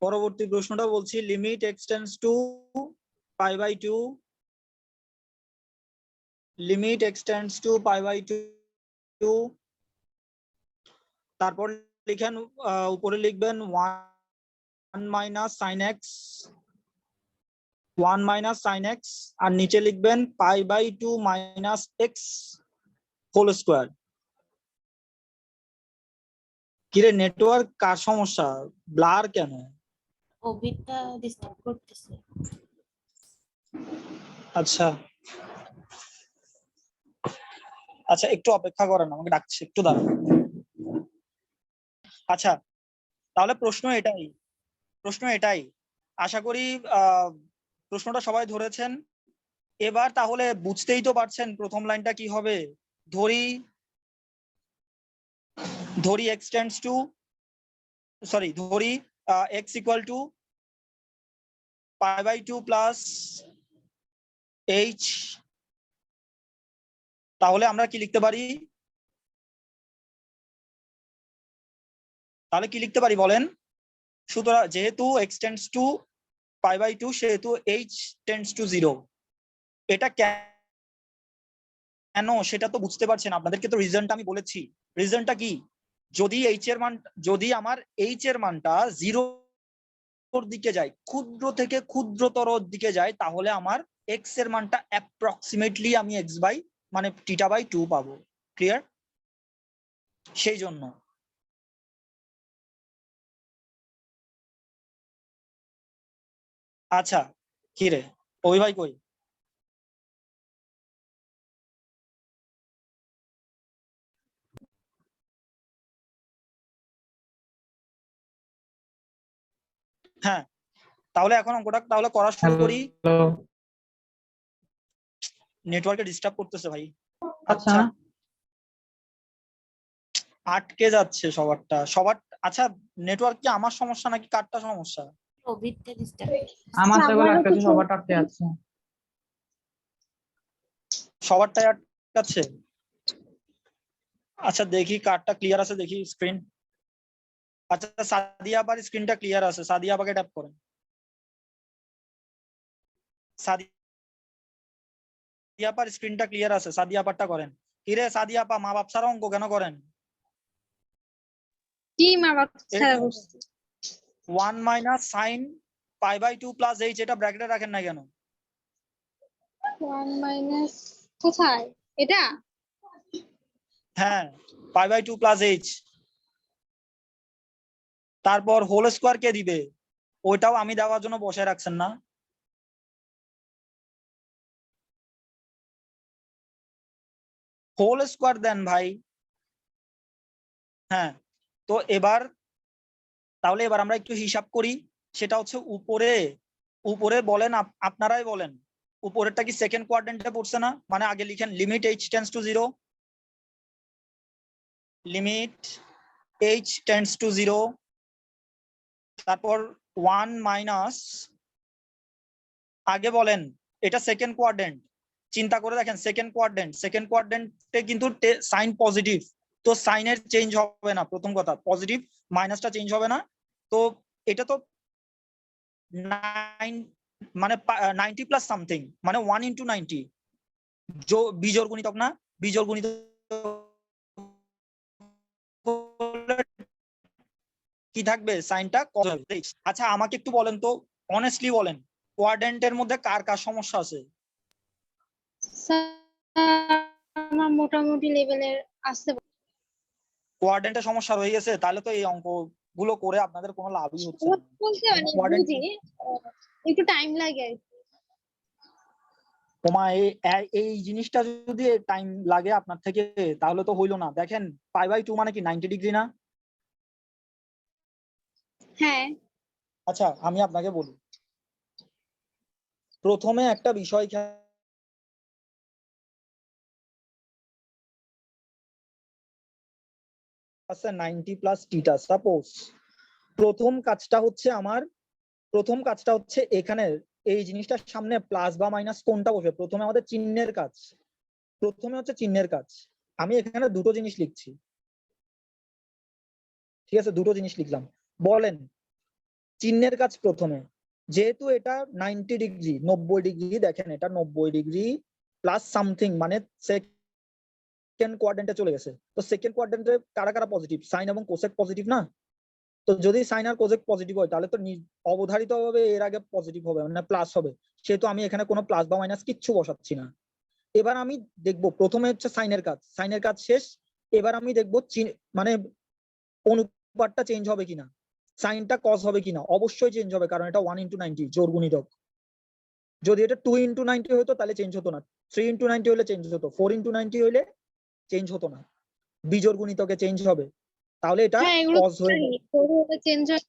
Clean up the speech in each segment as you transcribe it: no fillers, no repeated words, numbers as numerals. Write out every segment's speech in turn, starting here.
পরবর্তী প্রশ্নটা বলছি limit x tends to pi by two, limit x tends to pi by two, তারপর লিখেন উপরে লিখবেন 1 minus sine x, 1 minus sine x, আর নিচে লিখবেন pi by two minus x whole square. কিরে নেটওয়ার্ক কার সমস্যা, ব্লার কেন? ওবিটা ডিস্টার্ব করতেছে। আচ্ছা আচ্ছা একটু অপেক্ষা করেন, আমাকে ডাকছে, একটু দাঁড়ান। আচ্ছা তাহলে প্রশ্ন এটাই আশা করি প্রশ্নটা সবাই ধরেছেন। এবার তাহলে বুঝতেই তো পারছেন প্রথম লাইনটা কি হবে। ধরি এক্সটেন্ডস টু ধরি x equal to pi by two plus h, তাহলে আমরা কি লিখতে পারি, বলেন? সুতরাং যেহেতু x tends to pi by two সেহেতু এইচ টেন্ডস টু 0। এটা কেন সেটা তো বুঝতে পারছেন, আপনাদেরকে তো রিজনটা আমি বলেছি। রিজনটা কি, যদি আমার এইচ এর মানটা 0 দিকে যায়, ক্ষুদ্র থেকে ক্ষুদ্রতর দিকে যায়, তাহলে আমার এক্স এর মানটা অ্যাপ্রক্সিমেটলি আমি এক্স বাই মানে টিটা বাই 2 পাবো। ক্লিয়ার? সেই জন্য আচ্ছা কি রে ওই ভাই কই? হ্যাঁ তাহলে এখন অঙ্কটা তাহলে করা শুরু করি। নেটওয়ার্কে ডিস্টার্ব করতেছে ভাই। আচ্ছা আটকে যাচ্ছে সবার। আচ্ছা নেটওয়ার্ক কি আমার সমস্যা নাকি কারটা সমস্যা? ওবিটা ডিস্টার্ব। আমার তো বলে আটকে আছে, সবার আটকে আছে। সবারটাই আটকাচ্ছে। আচ্ছা দেখি কারটা ক্লিয়ার আছে, দেখি স্ক্রিন। আচ্ছা সাদিয়া আপার স্ক্রিনটা ক্লিয়ার আছে, সাদিয়া আপাকে ট্যাপ করেন। সাদিয়া আপার স্ক্রিনটা ক্লিয়ার আছে, সাদিয়া আপারটা করেন। কিরে সাদিয়া আপা মা বাপ ছাড়া অঙ্ক কেন করেন? কি মা বাপ ছাড়া করছি? 1 minus sine pi by 2 plus h, এটা ব্র্যাকেটে রাখেন না কেন? 1 মাইনাস কোথায় এটা? হ্যাঁ পাই বাই 2 প্লাস এইচ, তারপর হোল স্কোয়ার কে দিবে? ওইটাও আমি দেওয়ার জন্য বসে রাখছেন না? হোল স্কোয়ার দেন ভাই। হ্যাঁ তো তাহলে এবার আমরা একটু হিসাব করি। সেটা হচ্ছে উপরে বলেন, আপনারাই বলেন উপরেরটা কি সেকেন্ড কোয়াড্রেন্টে পড়ছে না? মানে আগে লিখেন limit H tends to 0, limit H tends to 0, তারপর 1 মাইনাস, আগে বলেন এটা সেকেন্ড কোয়াড্রেন্ট, চিন্তা করে দেখেন সেকেন্ড কোয়াড্রেন্টে কিন্তু সাইন পজিটিভ, তো সাইনের চেঞ্জ হবে না। প্রথম কথা পজিটিভ, মাইনাসটা চেঞ্জ হবে না। তো এটা তো 9 মানে 90 প্লাস সামথিং, মানে 1 ইন্টু 90 বিজোড় গুণিতক না, বিজোড় গুণিতক কি থাকবে, সাইনটা কত হবে। আচ্ছা আমাকে একটু বলেন তো, অনেস্টলি বলেন, কোয়াড্রেন্টের মধ্যে কার কার সমস্যা আছে? আমার মোটামুটি লেভেলের আছে। কোয়াড্রেন্টের সমস্যা রয়ে গেছে, তাহলে তো এই অঙ্ক গুলো করে আপনাদের কোনো লাভই হচ্ছে না। বলতে মানে বুঝি একটু টাইম লাগে আর কি। তোমার এই জিনিসটা যদি টাইম লাগে আপনার থেকে, তাহলে তো হইলো না। দেখেন পাই বাই 2 মানে কি 90 ডিগ্রি না? হ্যাঁ আচ্ছা আমি আপনাকে বলি, প্রথমে একটা বিষয় আছে 90 প্লাস টিটা। সাপোজ প্রথম কাজটা হচ্ছে এখানে এই জিনিসটার সামনে প্লাস বা মাইনাস কোনটা বসবে, প্রথমে আমাদের চিহ্নের কাজ। প্রথমে হচ্ছে চিহ্নের কাজ। আমি এখানে দুটো জিনিস লিখছি, ঠিক আছে, দুটো জিনিস লিখলাম। বলেন চিহ্নের কাজ প্রথমে, যেহেতু এটা 90 ডিগ্রি 90 ডিগ্রি, দেখেন এটা 90 ডিগ্রি প্লাস সামথিং, মানে সেকেন্ড কোয়াড্রেন্টে চলে গেছে। তো সেকেন্ড কোয়াড্রেন্টে কারা কারা পজিটিভ? সাইন এবং কোসেক পজিটিভ না? তো যদি সাইন আর কোসেক পজিটিভ হয় তাহলে তো অবধারিতভাবে এর আগে পজিটিভ হবে, মানে প্লাস হবে। সেহেতু আমি এখানে কোনো প্লাস বা মাইনাস কিচ্ছু বসাচ্ছি না। এবার আমি দেখবো প্রথমে হচ্ছে সাইনের কাজ, সাইনের কাজ শেষ। এবার আমি দেখবো মানে অনুপাতটা চেঞ্জ হবে কিনা, সাইনটা কস হবে কিনা। অবশ্যই চেঞ্জ হবে, কারণ এটা 1/90 জোড় গুণিতক। যদি এটা 2/90 হতো তাহলে চেঞ্জ হতো না, 3/90 হলে চেঞ্জ হতো, 4/90 হলে চেঞ্জ হতো না, বিজোড় গুণিতকে চেঞ্জ হবে। তাহলে এটা হ্যাঁ এগুলো কস হয়ে যাবে, চেঞ্জ হয়।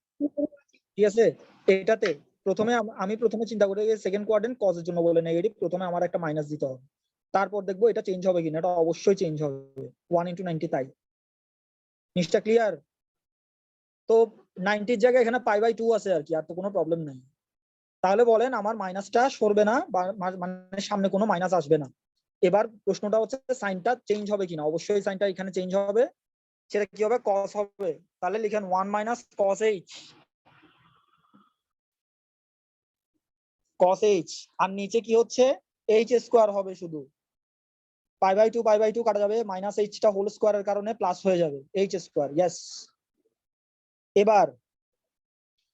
ঠিক আছে। এটাতে প্রথমে আমি প্রথমে চিন্তা করি যে সেকেন্ড কোয়াড্রেন্ট কজের জন্য বলে নেগেটিভ, প্রথমে আমার একটা মাইনাস দিতে হবে, তারপর দেখবো এটা চেঞ্জ হবে কিনা। এটা অবশ্যই চেঞ্জ হবে, 1/90 তাই। জিনিসটা ক্লিয়ার? তো 90-র জায়গায় এখানে π/2 আছে আর কি, আর তো কোনো প্রবলেম নাই। তাহলে বলেন আমার মাইনাসটা সরবে না, বা মানে সামনে কোনো মাইনাস আসবে না। এবার প্রশ্নটা হচ্ছে সাইনটা চেঞ্জ হবে কিনা। অবশ্যই সাইনটা এখানে চেঞ্জ হবে, সেটা কি হবে? কস হবে। তাহলে লিখেন 1 - cos h, cos h। আর নিচে কি হচ্ছে? h স্কোয়ার হবে শুধু, π/2 কাটা যাবে, মাইনাস এইচটা হোল স্কোয়ারের কারণে প্লাস হয়ে যাবে, h স্কোয়ার। ইয়েস। এবার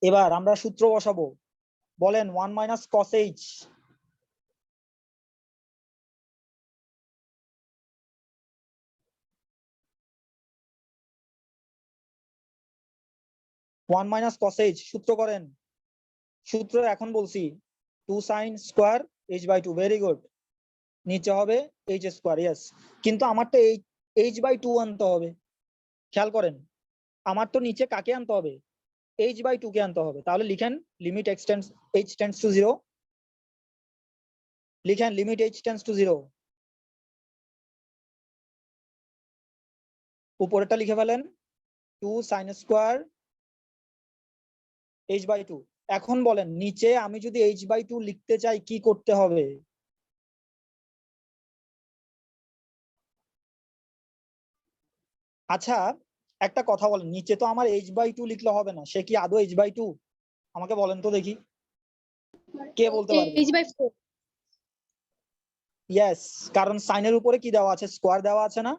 এবার আমরা সূত্র বসাবো। বলেন 1 - cos h, 1 - cos h সূত্র করেন। সূত্র এখন বলছি 2 sin square h/2। Very good. নিচে হবে h স্কোয়ার। ইয়েস। কিন্তু আমার তো h/2 আনতে হবে। খেয়াল করেন, আমার তো নিচে কাকে আনতে হবে? h/2 কে আনতে হবে। তাহলে লিখেন লিমিট h টেন্ডস টু 0। লিখেন লিমিট h টেন্ডস টু 0। উপরেরটা লিখে ফেলেন 2 sin স্কোয়ার h/2। এখন বলেন নিচে আমি যদি h/2 লিখতে চাই কি করতে হবে? আচ্ছা একটা কথা বলেন, নিচে তো আমার h/2 লিখলে হবে না, সে কি আদৌ h/2? আমাকে বলেন তো দেখি, কে বলতে পারবে? h/4। ইয়েস, কারণ সাইনের উপরে কি দেওয়া আছে? স্কোয়ার দেওয়া আছে না?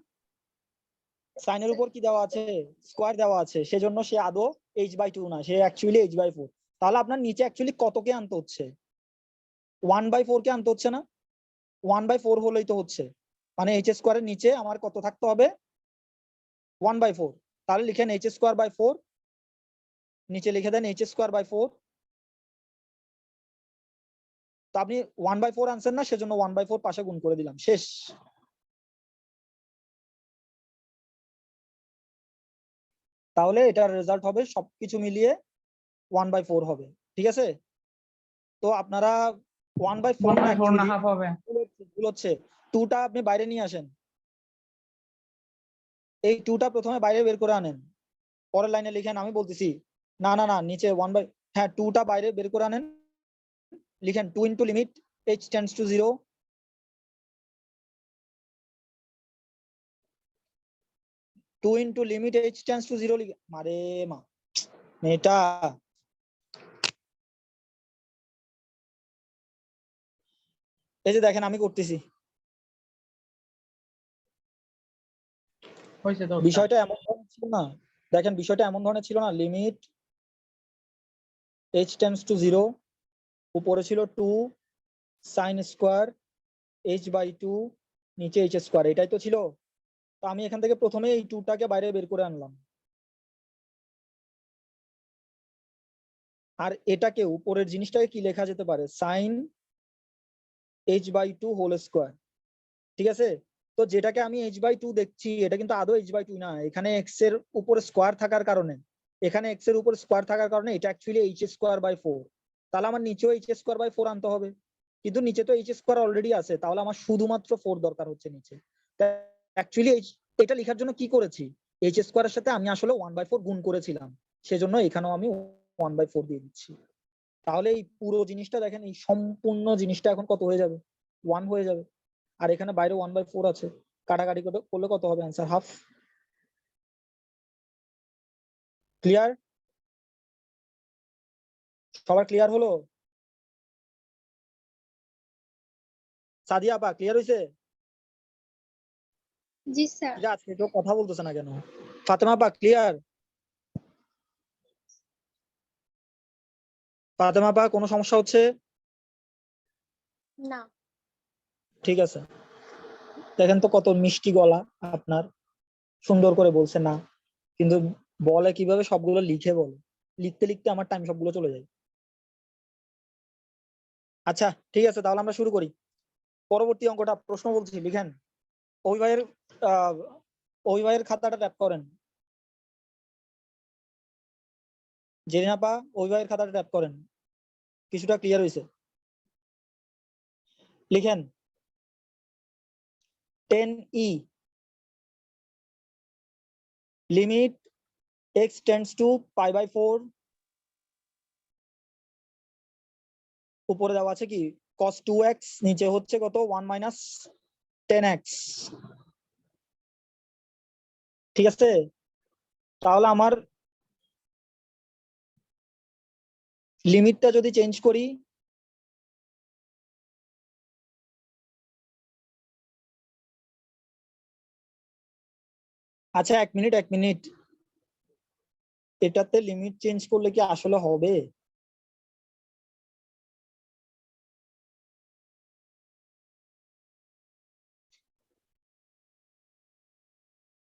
সাইনের উপর কি দেওয়া আছে? স্কোয়ার দেওয়া আছে, সেজন্য সে আদৌ h/2 না, সে অ্যাকচুয়ালি h/4। তাহলে আপনার নিচে অ্যাকচুয়ালি কতকে আনতে হচ্ছে? 1/4 কে আনতে হচ্ছে না? 1/4 হলেই তো হচ্ছে, মানে h স্কোয়ারের নিচে আমার কত থাকতে হবে? 1/4। তাহলে লিখেন h স্কোয়ার বাই 4, নিচে লিখে দেন h স্কোয়ার বাই 4। তো আপনি 1/4 আনসার না, সেজন্য 1/4 পাশে গুণ করে দিলাম, শেষ। তাহলে এটার রেজাল্ট হবে সবকিছু মিলিয়ে 1/4 হবে, ঠিক আছে। তো আপনারা 1/4 না, 1/4 না, অ্যাকচুয়ালি হাফ হবে। ভুল হচ্ছে। 2টা আপনি বাইরে নিয়ে আসেন, এই 2টা প্রথমে বাইরে বের করে আনেন, পরের লাইনে লিখেন আমি বলতেছি। না না না, নিচে হ্যাঁ 2টা বাইরে বের করে আনেন। লিখেন 2 into limit h tends to 0, 2 into limit h tends to 0 লিখে, মারে মা মেয়েটা। এই যে দেখেন আমি করতেছি। হয়েছে তো? বিষয়টা এমন ধরনের ছিল না, দেখেন বিষয়টা এমন ধরনের ছিল না। লিমিট h টেন্ডস টু 0, উপরে ছিল 2 sin স্কোয়ার h/2, নিচে h স্কোয়ার, এটাই তো ছিল। তো আমি এখান থেকে প্রথমে এই 2টাকে বাইরে বের করে আনলাম, আর এটাকে উপরের জিনিসটাকে কি লেখা যেতে পারে? sin h/2 হোল স্কোয়ার, ঠিক আছে। তো যেটাকে আমি h/2 দেখছি এটা কিন্তু আদৌ h/2 না, এখানে x এর উপর স্কোয়ার থাকার কারণে, এখানে x এর উপর স্কোয়ার থাকার কারণে এটা অ্যাকচুয়ালি h স্কোয়ার বাই 4। তাহলে আমার নিচেও h স্কোয়ার বাই 4 আনতে হবে, কিন্তু নিচে তো h স্কোয়ার অলরেডি আছে, তাহলে আমার শুধুমাত্র 4 দরকার হচ্ছে নিচে। অ্যাকচুয়ালি এটা লেখার জন্য কি করেছি? h স্কোয়ারের সাথে আমি আসলে 1/4 গুণ করেছিলাম, সেজন্য এখানেও আমি 1/4 দিয়ে দিচ্ছি। তাহলে এই পুরো জিনিসটা দেখেন, এই সম্পূর্ণ জিনিসটা এখন কত হয়ে যাবে? 1 হয়ে যাবে। আর এখানে বাইরে 1/4 আছে, কাটাকাটি করলে কত হবে অ্যান্সার? হাফ। ক্লিয়ার? সবার ক্লিয়ার হলো? সাদিয়া আপা ক্লিয়ার হয়েছে? জি স্যার। আজকে কেউ কথা বলতেছে না কেন? ফাতেমা আপা ক্লিয়ার? ফাতেমা আপা কোনো সমস্যা হচ্ছে? না। ঠিক আছে, দেখেন তো কত মিষ্টি গলা আপনার, সুন্দর করে বলছে না, কিন্তু বলে কিভাবে সবগুলো লিখে বলে, লিখতে লিখতে আমার টাইম সবগুলো চলে যায়। আচ্ছা ঠিক আছে, তাহলে আমরা শুরু করি। পরবর্তী অঙ্কটা প্রশ্ন বলছি, লিখেন। অভিভাইয়ের আহ অভিভাইয়ের খাতাটা ট্যাপ করেন। জেরিনা আপা অভিভাইয়ের খাতাটা ট্যাপ করেন, কিছুটা ক্লিয়ার হয়েছে। লিখেন 10e limit x tends to π/4, উপরে দেওয়া আছে কি cos 2x, নিচে হচ্ছে কত 1 - 10x। ঠিক আছে, তাহলে আমার লিমিটটা যদি চেঞ্জ করি, আচ্ছা এক মিনিট, এটাতে লিমিট চেঞ্জ করলে কি আসলে হবে?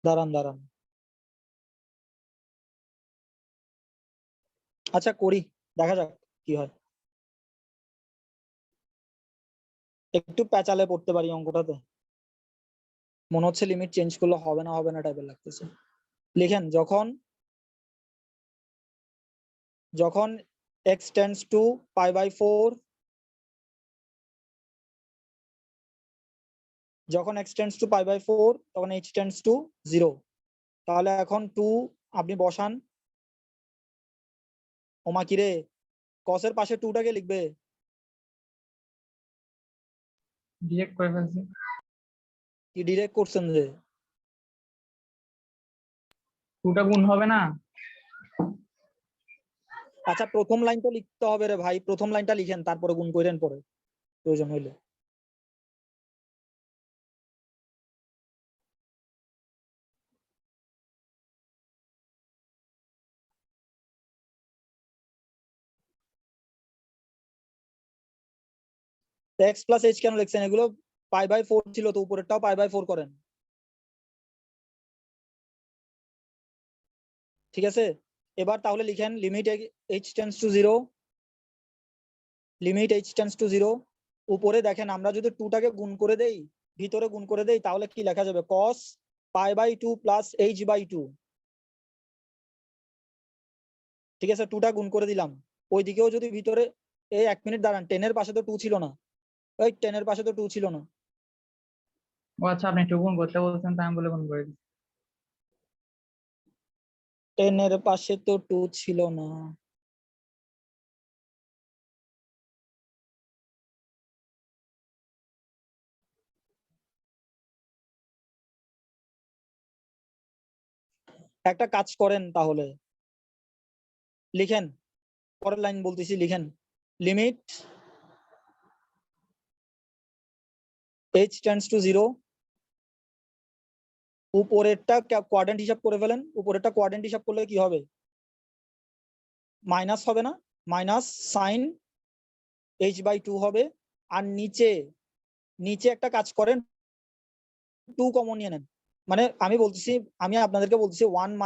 দাঁড়ান, আচ্ছা করি, দেখা যাক কি হয়। একটু প্যাচালে পড়তে পারি অঙ্কটাতে, মনে হচ্ছে লিমিট চেঞ্জ করলে হবে না টাইপের লাগতেছে। লিখেন যখন x টেন্ডস টু π/4, যখন x টেন্ডস টু π/4 তখন h টেন্ডস টু 0। তাহলে এখন 2 আপনি বসান। ওমা কিরে, কসের পাশে 2টাকে লিখবে? ডিরেক্ট করে ফেলছি। কি ডিরেক্ট করছেন যে? 2টা গুণ হবে না? আচ্ছা প্রথম লাইনটা লিখতে হবে রে ভাই, প্রথম লাইনটা লিখেন, তারপরে গুণ করেন পরে প্রয়োজন হইলে। x প্লাস h কেন লিখছেন? এগুলো π/4 ছিল তো, উপরেরটাও π/4 করেন। ঠিক আছে, এবার তাহলে লিখেন limit h tends to 0, limit h tends to 0। উপরে দেখেন আমরা যদি 2টাকে গুণ করে দেই, ভিতরে গুণ করে দেই, তাহলে কি লেখা যাবে? cos π/2 plus h/2। ঠিক আছে, 2টা গুণ করে দিলাম। ওইদিকেও যদি ভিতরে, এই 1 মিনিট দাঁড়ান, 10 এর পাশে তো 2 ছিল না, ওই 10 এর পাশে তো 2 ছিল না। ও আচ্ছা, আপনি একটু গুণ করতে বলছেন, তাই আমি বলে গুণ করে দিচ্ছি। 10 এর পাশে তো 2 ছিল না। একটা কাজ করেন তাহলে, লিখেন, পরের লাইন বলতেছি, লিখেন লিমিট h টেন্ডস টু 0, উপরেরটা কোয়াড্রেন্ট হিসাব করে ফেলেন। উপরেরটা কোয়াড্রেন্ট হিসাব করলে কি হবে? মাইনাস হবে না? মাইনাস সাইন h/2 হবে। আর নিচে একটা কাজ করেন, 2 কমন নিয়ে নেন। মানে আমি আপনাদেরকে বলতেছি 1 -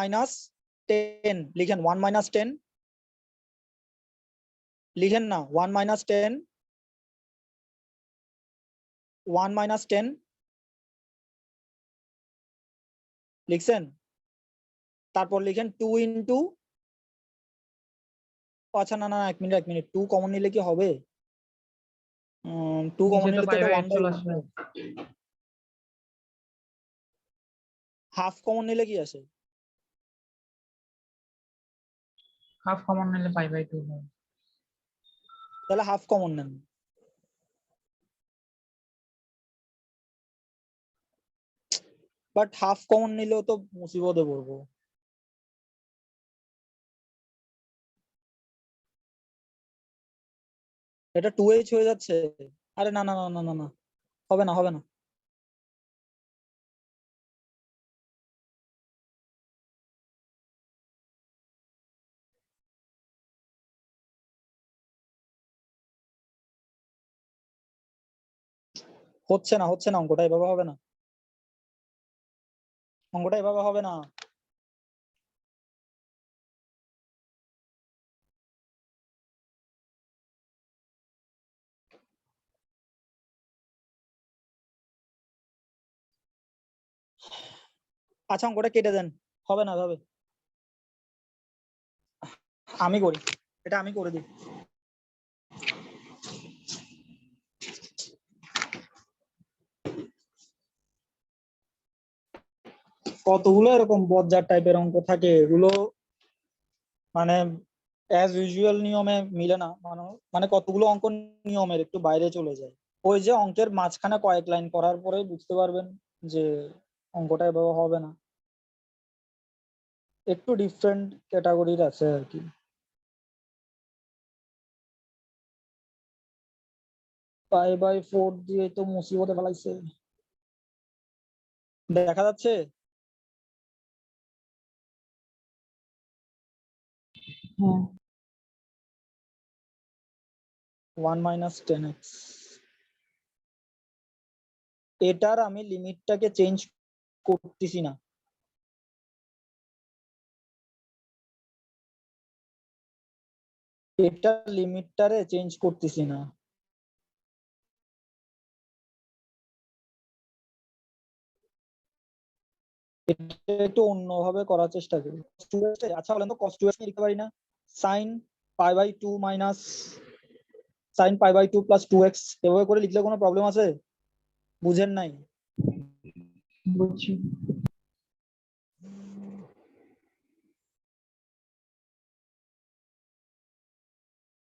10, লিখেন 1 - 10, লিখেন না 1 - 10, 1 - 10 লিখছেন। তারপর লিখেন 2 ইন্টু, আচ্ছা না 1 মিনিট, 2 কমন নিলে কি হবে? 2 কমন নিচে তো নিলে তো এটা π/8 চলে 1/1 আসবে। হয়। হাফ কমন নিলে কি আসে? হাফ কমন নিলে π/2 হবে। তাহলে হাফ কমন নেন। বাট হাফ কমন নিলেও তো মুসিবতে পড়বো। এটা 2h হয়ে যাচ্ছে। আরে না না না না না না, হবে না হবে না। হচ্ছে না অঙ্কটা এভাবে হবে না, অঙ্কটা এভাবে হবে না। আচ্ছা অঙ্কটা কেটে দেন, হবে না এভাবে। আমি করি, এটা আমি করে দিই। কতগুলো এরকম বজ্জার টাইপের অঙ্ক থাকে, এগুলো মানে অ্যাজ ইউজুয়াল নিয়মে মিলে না, মানে মানে কতগুলো অঙ্ক নিয়মের একটু বাইরে চলে যায়। ওই যে অঙ্কের মাঝখানে কয়েক লাইন করার পরে বুঝতে পারবেন যে অঙ্কটা এভাবে হবে না, একটু ডিফারেন্ট ক্যাটাগরির আছে আর কি। পাই/4 দিয়ে তো মুসিবতে ফেলাইছে। দেখা যাচ্ছে? হ্যাঁ 1 - 10x, এটার আমি লিমিটটাকে চেঞ্জ করতেছি না, এটার লিমিটটারে চেঞ্জ করতেছি না। এটা একটু অন্যভাবে করার চেষ্টা করি। আচ্ছা বলেন তো cos 2x লিখতে পারি না sin π/2 minus sin π/2 plus 2x, এভাবে করে লিখলে কোনো প্রবলেম আছে? বুঝেন নাই? বুঝছি।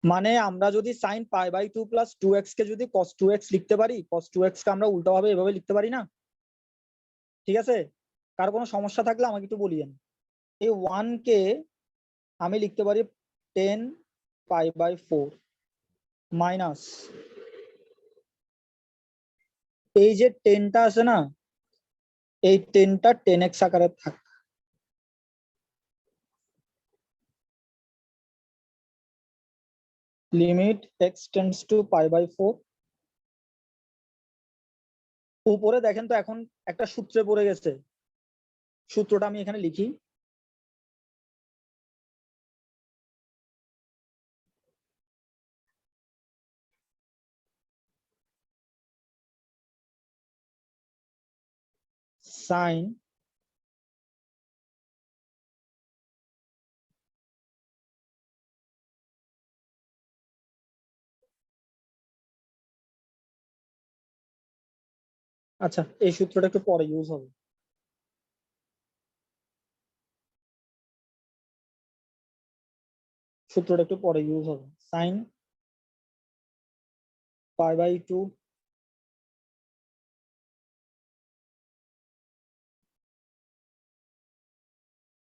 মানে আমরা যদি sin π/2 প্লাস 2x কে যদি cos 2x লিখতে পারি, cos 2x কে আমরা উল্টাভাবে এভাবে লিখতে পারি না? ঠিক আছে, কার কোনো সমস্যা থাকলে আমাকে একটু বলিয়েন। এই 1 কে আমি লিখতে পারি 10 π/4 মাইনাস এই যে 10টা আছে না, এই 10টা 10x আকারে থাক, লিমিট x টেন্ডস টু π/4। উপরে দেখেন তো এখন একটা সূত্রে পড়ে গেছে, সূত্রটা আমি এখানে লিখি। সাইন আচ্ছা এই সূত্রটা একটু পরে ইউজ হবে। সূত্রটা একটু পরে ইউজ হবে। সাইন π/2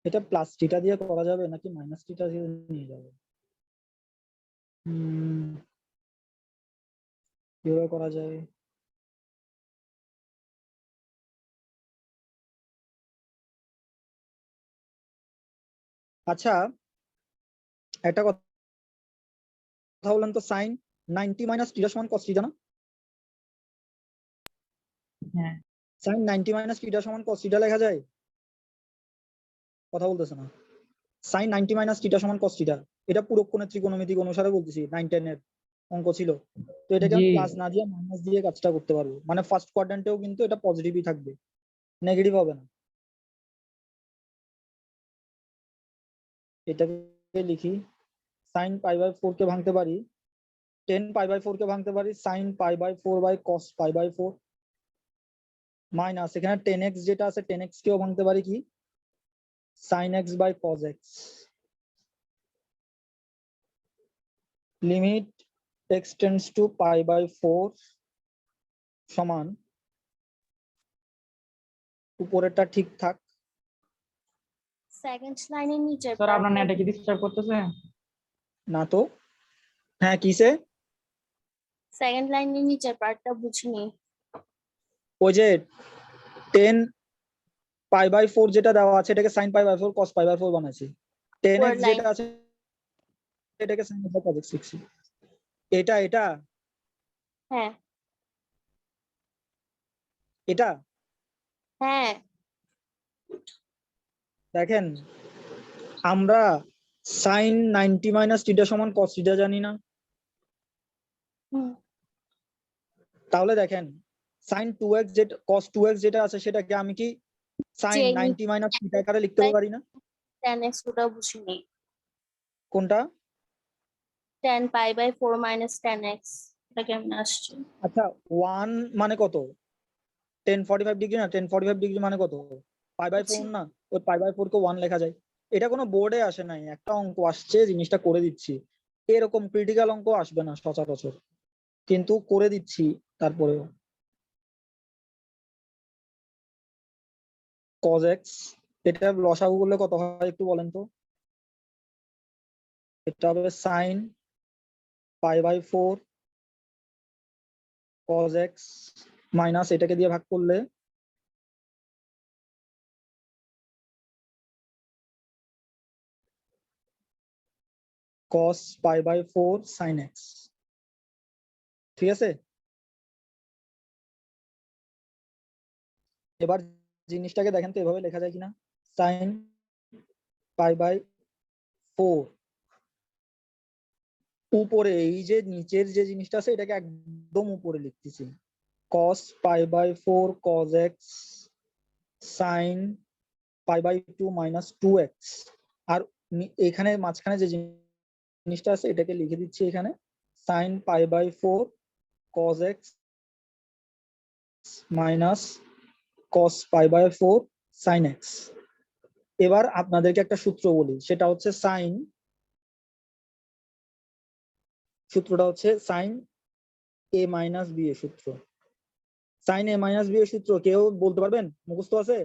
এটা প্লাস থিটা দিয়ে করা যাবে নাকি মাইনাস থিটা দিয়ে নিয়ে যাবে? কিভাবে করা যায়? আচ্ছা একটা কথা বলেন তো, সাইন 90 মাইনাস থিটা সমান cos থিটা না? হ্যাঁ সাইন 90 মাইনাস থিটা সমান cos থিটা লেখা যায়? কথা বলতেছে না। সাইন 90 মাইনাস থিটা সমান cos থিটা, এটা পুরোক্ষণের ত্রিকোণমিতিক অনুসারে বলতেছি, 9-10 এর অঙ্ক ছিল। তো এটাকে জি। আমি প্লাস না দিয়ে মাইনাস দিয়ে কাজটা করতে পারবো, মানে ফার্স্ট কোয়াড্র্যান্টেও কিন্তু এটা পজিটিভই থাকবে, নেগেটিভ হবে না। এটাকে লিখি, সাইন π/4 কে ভাঙতে পারি 10 π/4 কে ভাঙতে পারি সাইন π/4/cos π/4 মাইনাস এখানে 10x যেটা আছে 10x কেও ভাঙতে পারি কি sin x/cos x, limit x tends to π/4 সমান উপরেরটা ঠিকঠাক। সেকেন্ড লাইনের নিচে স্যার আপনার নেটে কি ডিস্টার্ব করতেছে? না তো। হ্যাঁ কিসে? সেকেন্ড লাইনের নিচের পার্টটা বুঝিনি। ওই যে 10 π/4 যেটা দেওয়া আছে এটাকে sin π/4 cos π/4 বানাইছি। 10x উপরের লাইন। যেটা আছে এটাকে sin cos x লিখছি। এটা হ্যাঁ এটা হ্যাঁ দেখেন আমরা sin 90 - θ সমান cos θ জানি না। হুম, তাহলে দেখেন sin 2x যেটা cos 2x যেটা আছে সেটাকে আমি কি sin যে 90 - θ আকারে লিখতে পারি না? 10x ওটা বুঝিনি। কোনটা? 10 π/4 - 10x এটা কেমন আসছে? আচ্ছা 1 মানে কত? 1045 ডিগ্রি না? 1045 ডিগ্রি মানে কত? π/4 না? ওই π/4 কে 1 লেখা যায়। এটা কোনো বোর্ডে আসে নাই, একটা অঙ্ক আসছে, জিনিসটা করে দিচ্ছি। এরকম ক্রিটিক্যাল অঙ্ক আসবে না সচরাচর, কিন্তু করে দিচ্ছি তারপরেও। cos x এটা লসাগু করলে কত হয় একটু বলেন তো? এটা হবে sin π/4 cos x মাইনাস এটাকে দিয়ে ভাগ করলে cos π/4 sin x। ঠিক আছে, এবার জিনিসটাকে দেখেন তো এভাবে লেখা যায় কিনা। sin π/4 উপরে এই যে নিচের যে জিনিসটা আছে এটাকে একদম উপরে লিখতেছি, cos π/4 cos x sin π/2 - 2x। আর এখানে মাঝখানে যে জিনিসটা আছে এটাকে লিখে দিচ্ছি এখানে sin π/4 cos x minus cos π/4 sin x। এবার আপনাদেরকে একটা সূত্র বলি, সেটা হচ্ছে সূত্রটা হচ্ছে sin a - b এর সূত্র। sin a - b এর সূত্র কেউ বলতে পারবেন? মুখস্থ আছে?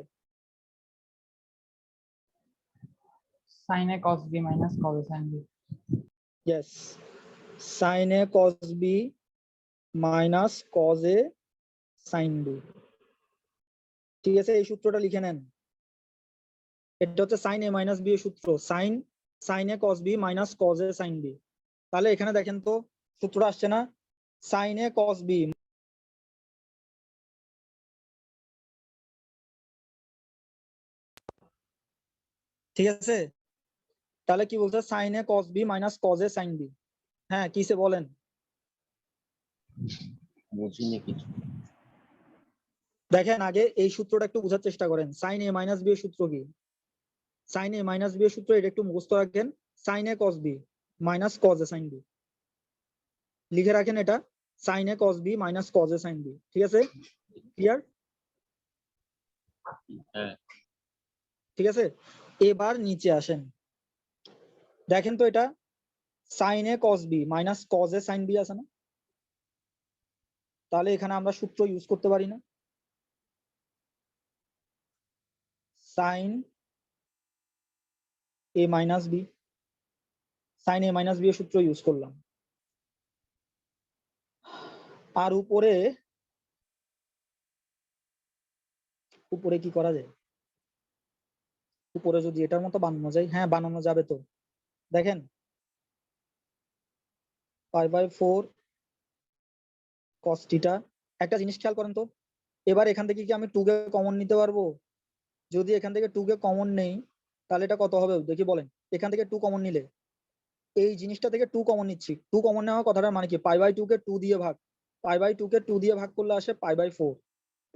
sin a cos b minus cos a sin b। Yes, sin a cos b minus cos a sin b। ঠিক আছে, এই সূত্রটা লিখে নেন। এটা হচ্ছে sin a - b এর সূত্র, sin a cos b minus cos a sin b। তাহলে এখানে দেখেন তো সূত্রটা আসছে না? sin a cos b, ঠিক আছে? তাহলে কি বলছে? sin a cos b minus cos a sin b। হ্যাঁ কিসে বলেন? বুঝিনি কিছু। দেখেন আগে এই সূত্রটা একটু বোঝার চেষ্টা করেন। sin a - b এর সূত্র কি? sin a - b এর সূত্র এটা একটু মুখস্থ রাখেন, sin a cos b minus cos a sin b। লিখে রাখেন এটা, sin a cos b minus cos a sin b। ঠিক আছে, ক্লিয়ার? হ্যাঁ ঠিক আছে, এবার নিচে আসেন, দেখেন তো এটা sin a cos b minus cos a sin b আছে না? তাহলে এখানে আমরা সূত্র ইউজ করতে পারি না? sin a minus b, sin a minus b এর সূত্র ইউজ করলাম। আর উপরে উপরে কি করা যায়? উপরে যদি এটার মতো বানানো যায়, হ্যাঁ বানানো যাবে তো। দেখেন π/4 cos θ। একটা জিনিস খেয়াল করেন তো, এবার এখান থেকে কি আমি 2 কে কমন নিতে পারবো? যদি এখান থেকে 2 কে কমন নেই তাহলে এটা কত হবে দেখি বলেন। এখান থেকে 2 কমন নিলে, এই জিনিসটা থেকে 2 কমন নিচ্ছি, 2 কমন নেওয়া কথাটার মানে কি? π/2 কে 2 দিয়ে ভাগ, π/2 কে 2 দিয়ে ভাগ করলে আসে π/4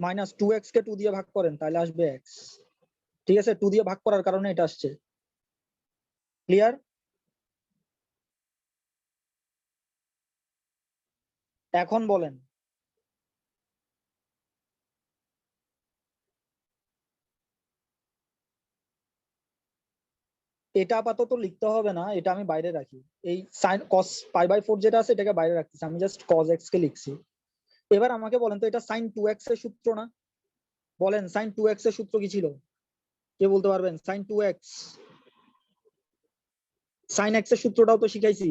মাইনাস 2x কে 2 দিয়ে ভাগ করেন তাহলে আসবে x। ঠিক আছে, 2 দিয়ে ভাগ করার কারণে এটা আসছে। ক্লিয়ার? এখন বলেন এটা আপাতত লিখতে হবে না, এটা আমি বাইরে রাখি। এই sin cos π/4 যেটা আছে এটাকে বাইরে রাখতেছি, আমি জাস্ট cos x কে লিখছি। এবার আমাকে বলেন তো এটা sin 2x এর সূত্র না? বলেন sin 2x এর সূত্র কি ছিল? কে বলতে পারবেন? sin 2x, sin x এর সূত্রটাও তো শিখাইছি।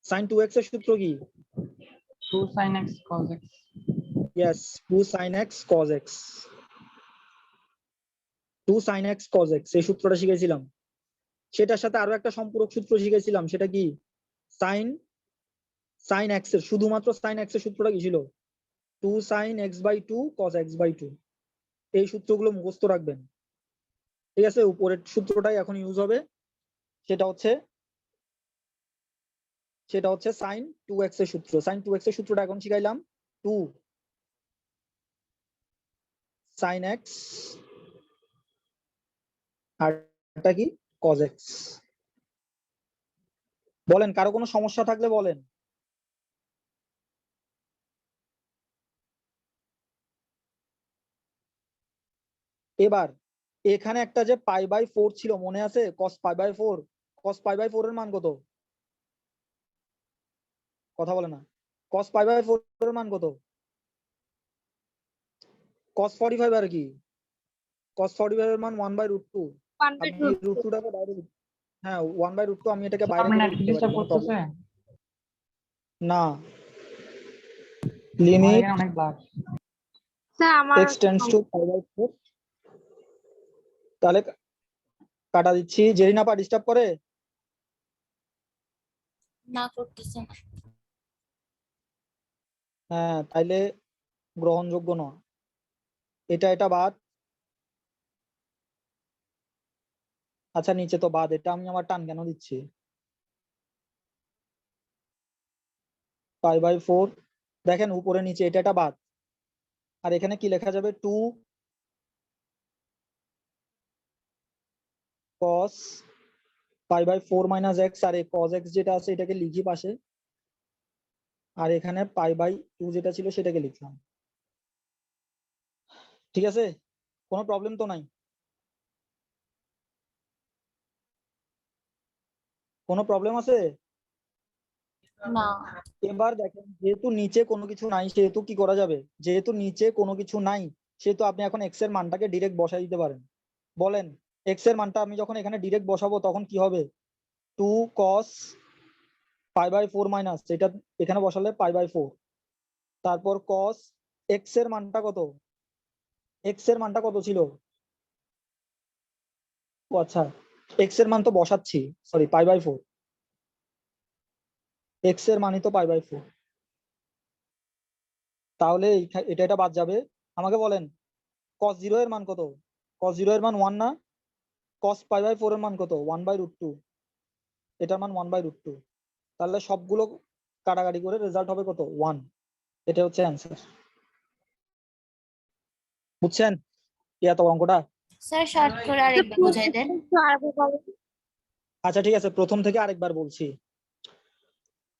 sin 2x এর সূত্র কি? 2 sin x cos x। Yes, 2 sin x cos x, 2 sin x cos x এই সূত্রটা শিখেছিলাম। সেটার সাথে আরো একটা সম্পূরক সূত্র শিখেছিলাম, সেটা কি? sin x এর, শুধুমাত্র sin x এর সূত্রটা কি ছিল? 2 sin x/2 cos x/2। এই সূত্রগুলো মুখস্থ রাখবেন, ঠিক আছে? উপরের সূত্রটাই এখন ইউজ হবে, সেটা হচ্ছে sin 2x এর সূত্র। sin 2x এর সূত্রটা এখন শিখাইলাম, 2 sin x আর এটা কি? cos x। বলেন, কারো কোনো সমস্যা থাকলে বলেন। এবার এখানে একটা যে π/4 ছিল, মনে আছে? cos π/4, cos π/4 এর মান কত? কথা বলে না। cos π/4 এর মান কত? cos 45 আর কি? cos 45 এর মান 1/√2। 1 by আপনি root 2। √2 টাকে বাইরে, হ্যাঁ 1/√2, আমি এটাকে বাইরে আপনার করে নেট লিখতে পারি, ডিস্টার্ব কোনো প্রবলেম করতেছে? না। আমার লিমিট এখানে অনেক ব্লাড। স্যার আমার x টেন্ডস টু π/4, তাহলে কাটা দিচ্ছি। জেরিনা পা ডিস্টার্ব করে? না, করতেছে না। হ্যাঁ, তাইলে গ্রহণযোগ্য নয়। এটা বাদ। আচ্ছা, নিচে তো বাদ, এটা আমি আবার টান কেন দিচ্ছি? π/4, দেখেন উপরে নিচে এটা বাদ। আর এখানে কি লেখা যাবে? 2 cos π/4 - x, আর এই cos x যেটা আছে এটাকে লিখি পাশে, আর এখানে π/2 যেটা ছিল সেটাকে লিখলাম। ঠিক আছে, কোনো প্রবলেম তো নাই? কোনো প্রবলেম আছে? না, এবার দেখেন, যেহেতু নিচে কোনো কিছু নাই, সেহেতু কি করা যাবে? যেহেতু নিচে কোনো কিছু নাই, সেহেতু আপনি এখন এক্স এর মানটাকে ডিরেক্ট বসাই দিতে পারেন। বলেন, এক্স এর মানটা আমি যখন এখানে ডিরেক্ট বসাবো তখন কি হবে? 2 cos π/4 মাইনাস, এটা এখানে বসালে π/4, তারপর cos এক্স এর মানটা কত? এক্স এর মানটা কত ছিল? ও আচ্ছা, এক্স এর মান তো বসাচ্ছি, সরি, π/4, এক্স এর মানই তো π/4। তাহলে এটা বাদ যাবে। আমাকে বলেন, cos 0 এর মান কত? cos 0 এর মান 1 না? cos π/4 এর মান কত? 1/√2, এটার মান 1/√2। তাহলে সবগুলো কাটাকাটি করে রেজাল্ট হবে কত? 1। এটা হচ্ছে অ্যান্সার। বুঝছেন এত অঙ্কটা? স্যার শর্ট করে আরেকবার বুঝাই দেন। একটু আরেকবার বলেন। আচ্ছা ঠিক আছে, প্রথম থেকে আরেকবার বলছি।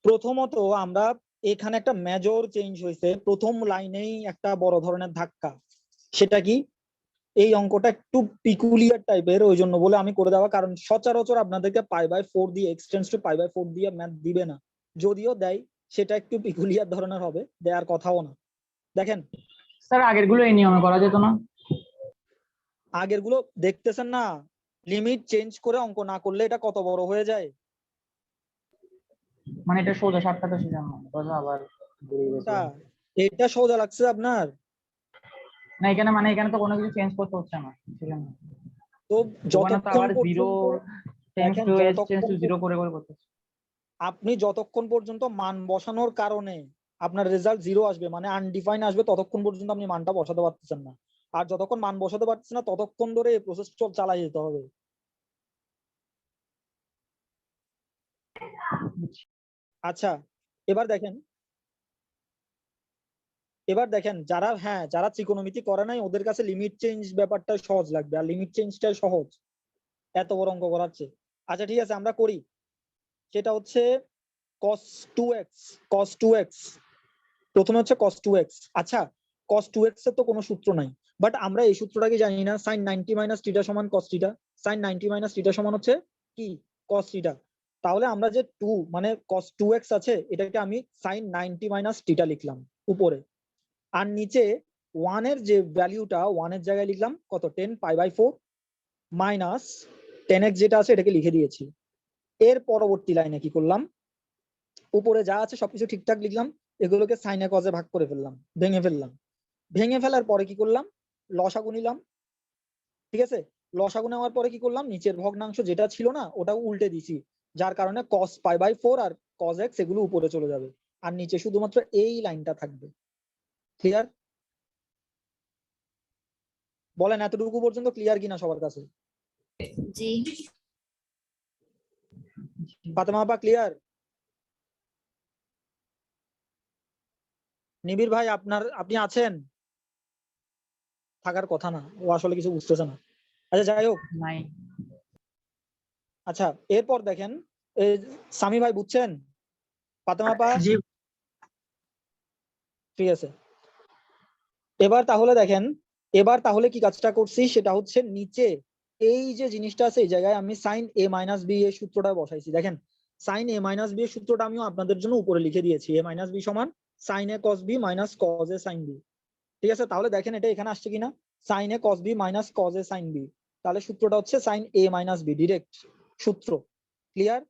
প্রথমত আমরা এখানে একটা মেজর চেঞ্জ হয়েছে, প্রথম লাইনেই একটা বড় ধরনের ধাক্কা। সেটা কি? এই অঙ্কটা একটু পিকুলিয়ার টাইপের, ওই জন্য বলে আমি করে দেওয়া, কারণ সচরাচর আপনাদেরকে π/4 দিয়ে, x টেন্ডস টু π/4 দিয়ে ম্যাথ দিবে না। যদিও দেয়, সেটা একটু পিকুলিয়ার ধরনের হবে, দেওয়ার কথাও না। দেখেন, স্যার আগের গুলো এই নিয়মে করা যেত না? আগের গুলো দেখতেছেন না? লিমিট চেঞ্জ করে অঙ্ক না করলে এটা কত বড় হয়ে যায়। মানে এটা সোজা সাতটাতে সোজা না, কথা আবার বেরিয়ে গেছে। এটা সোজা লাগছে আপনার? না এখানে মানে এখানে তো কোনো কিছু চেঞ্জ করতে হচ্ছে না, ঠিক আছে? তো ওখানে তো যতক্ষণ আবার 0 পর্যন্ত, টেন্স দেখেন টু s টেন্স যতক্ষণ টু 0 করে করে করতেছে। আপনি যতক্ষণ পর্যন্ত মান বসানোর কারণে আপনার রেজাল্ট 0 আসবে, মানে আনডিফাইন আসবে, ততক্ষণ পর্যন্ত আপনি মানটা বসাতে পারতেছেন না। আর যতক্ষণ মান বসাতে পারতেছেন না, ততক্ষণ ধরে এই প্রসেস চালাই যেতে হবে। আচ্ছা, এবার দেখেন, যারা, হ্যাঁ, যারা ত্রিকোণমিতি করে নাই, ওদের কাছে লিমিট চেঞ্জ ব্যাপারটা সহজ লাগবে, আর লিমিট চেঞ্জটাই সহজ এত বড় অঙ্ক করাচ্ছে। আচ্ছা ঠিক আছে, আমরা করি। সেটা হচ্ছে cos 2x, cos 2x, প্রথমে হচ্ছে cos 2x। আচ্ছা, cos 2x এর তো কোনো সূত্র নাই, বাট আমরা এই সূত্রটাকে জানি না, sin 90 - θ সমান cos θ। sin 90 - θ সমান হচ্ছে কি? cos θ। তাহলে আমরা যে 2 মানে cos 2x আছে, এটাকে আমি sin 90 - θ লিখলাম উপরে। আর নিচে 1 এর যে ভ্যালুটা 1 এর জায়গায় লিখলাম কত 10 পাই বাই 4 মাইনাস 10x যেটা আছে এটাকে লিখে দিয়েছি। এর পরবর্তী লাইনে কি করলাম, উপরে যা আছে সবকিছু ঠিকঠাক লিখলাম, এগুলোকে সাইনে কজে ভাগ করে ফেললাম, ভেঙে ফেললাম। ভেঙে ফেলার পরে কি করলাম, লসাগু নিলাম, ঠিক আছে। লসাগু নেওয়ার পরে কি করলাম, নিচের ভগ্নাংশ যেটা ছিল না ওটা উল্টে দিছি, যার কারণে cos পাই বাই 4 আর cos x এগুলো উপরে চলে যাবে, আর নিচে শুধুমাত্র এই লাইনটা থাকবে। ক্লিয়ার? বলেন এতটুকু পর্যন্ত ক্লিয়ার কিনা সবার কাছে? জি। ফাতেমা আপা ক্লিয়ার? নিবিড় ভাই আপনি আছেন? থাকার কথা না, ও আসলে কিছু বুঝতেছে না। আচ্ছা যাই হোক, নাই। আচ্ছা এরপর দেখেন, এই সামি ভাই বুঝছেন? ফাতেমা আপা জি ঠিক আছে। এবার তাহলে দেখেন, এবার তাহলে কি কাজটা করছি সেটা হচ্ছে নিচে এই যে জিনিসটা আছে এই জায়গায় আমি সাইন a মাইনাস বি এর সূত্রটা বসাইছি। দেখেন সাইন a মাইনাস বি এর সূত্রটা আমিও আপনাদের জন্য উপরে লিখে দিয়েছি, a মাইনাস বি সমান sine a cos b minus cos a sin b। ঠিক আছে, তাহলে দেখেন এটা এখানে আসছে কিনা, sine a cos b minus cos a sin b, তাহলে সূত্রটা হচ্ছে sine a minus b, direct সূত্র। ক্লিয়ার?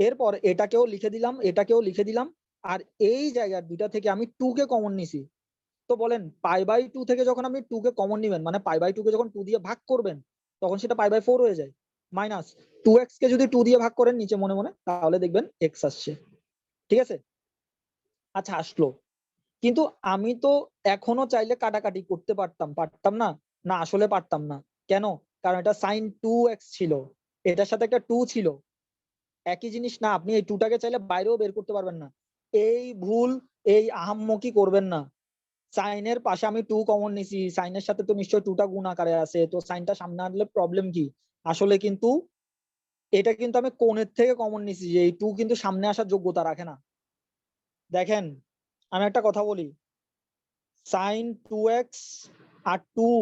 এরপর এটাকেও লিখে দিলাম, এটাকেও লিখে দিলাম, আর এই জায়গার দুইটা থেকে আমি 2 কে কমন নিছি। তো বলেন পাই বাই 2 থেকে যখন আপনি 2 কে কমন নিবেন, মানে পাই বাই 2 কে যখন 2 দিয়ে ভাগ করবেন তখন সেটা পাই বাই 4 হয়ে যায়। মাইনাস 2x কে যদি 2 দিয়ে ভাগ করেন নিচে মনে মনে, তাহলে দেখবেন x আসছে। ঠিক আছে, আচ্ছা আসলো। কিন্তু আমি তো এখনো চাইলে কাটাকাটি করতে পারতাম, পারতাম না? না আসলে পারতাম না। কেন? কারণ এটা sin 2x ছিল, এটার সাথে একটা 2 ছিল, একই জিনিস না। আপনি এই 2 টাকে চাইলে বাইরেও বের করতে পারবেন না। এই ভুল, এই আহাম্মকি করবেন না। সাইনের পাশে আমি 2 কমন নিছি, সাইনের সাথে তো নিশ্চয়ই 2 টা গুণ আকারে আছে, তো সাইনটা সামনে আনলে প্রবলেম কি? আসলে কিন্তু এটা কিন্তু আমি কোণের থেকে কমন নিছি, যে এই 2 কিন্তু সামনে আসার যোগ্যতা রাখে না। দেখেন আমি একটা কথা বলি, সাইন 2x আর 2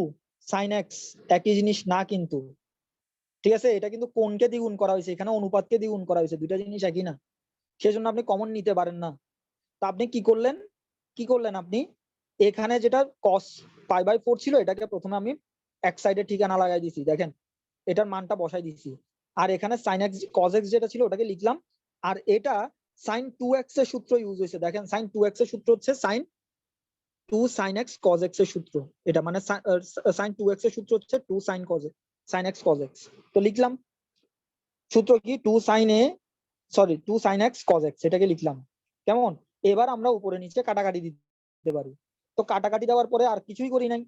সাইন x একই জিনিস না কিন্তু। ঠিক আছে, এটা কিন্তু কোণকে দ্বিগুণ করা হয়েছে, এখানে অনুপাতকে দ্বিগুণ করা হয়েছে, দুইটা জিনিস একই না। সেজন্য আপনি কমন নিতে পারেন না। তা আপনি কি করলেন, কি করলেন আপনি, এখানে যেটা cos পাই বাই 4 ছিল এটাকে প্রথমে আমি এক সাইডে ঠিকানা লাগাই দিছি, দেখেন এটার মানটা বসাই দিছি। আর এখানে sin x cos x যেটা ছিল ওটাকে লিখলাম। আর এটা sin 2x এর সূত্র ইউজ হয়েছে, দেখেন sin 2x এর সূত্র হচ্ছে sin 2 sin x cos x এর সূত্র। এটা মানে sin 2x এর সূত্র হচ্ছে 2 sin cos x, sin x cos x। তো লিখলাম সূত্র কি 2 sin a, sorry 2 sin x cos x, এটাকে লিখলাম। কেমন? এবার আমরা উপরে নিচে কাটাকাটি দিতে পারি। তো কাটাকাটি দেওয়ার পরে আর কিছুই করি নাই,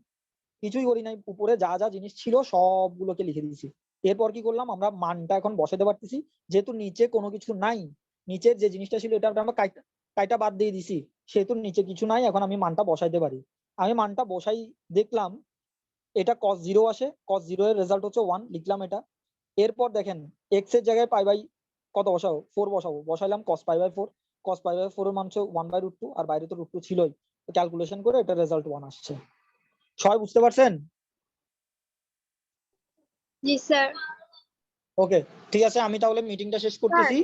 কিছুই করি নাই, উপরে যা যা জিনিস ছিল সবগুলোকে লিখে দিয়েছি। এরপর কি করলাম, আমরা মানটা এখন বসাতে পারতেছি, যেহেতু নিচে কোনো কিছু নাই, নিচের যে জিনিসটা ছিল এটা আমরা কাইটা বাদ দিয়ে দিছি, সেহেতু নিচে কিছু নাই, এখন আমি মানটা বসাইতে পারি। আমি মানটা বসাই, দেখলাম এটা cos 0 আসে, cos 0 এর রেজাল্ট হচ্ছে 1, লিখলাম এটা। এরপর দেখেন x এর জায়গায় পাই বাই কত বসাবো, 4 বসাবো, বসাইলাম cos pi by 4, cos pi by 4 এর মান হচ্ছে 1/√2, আর বাইরে তো √2 ছিলই, তো ক্যালকুলেশন করে এটা রেজাল্ট 1 আসছে। সবাই বুঝতে পারছেন? জি স্যার। ওকে ঠিক আছে, আমি তাহলে মিটিংটা শেষ করতেছি।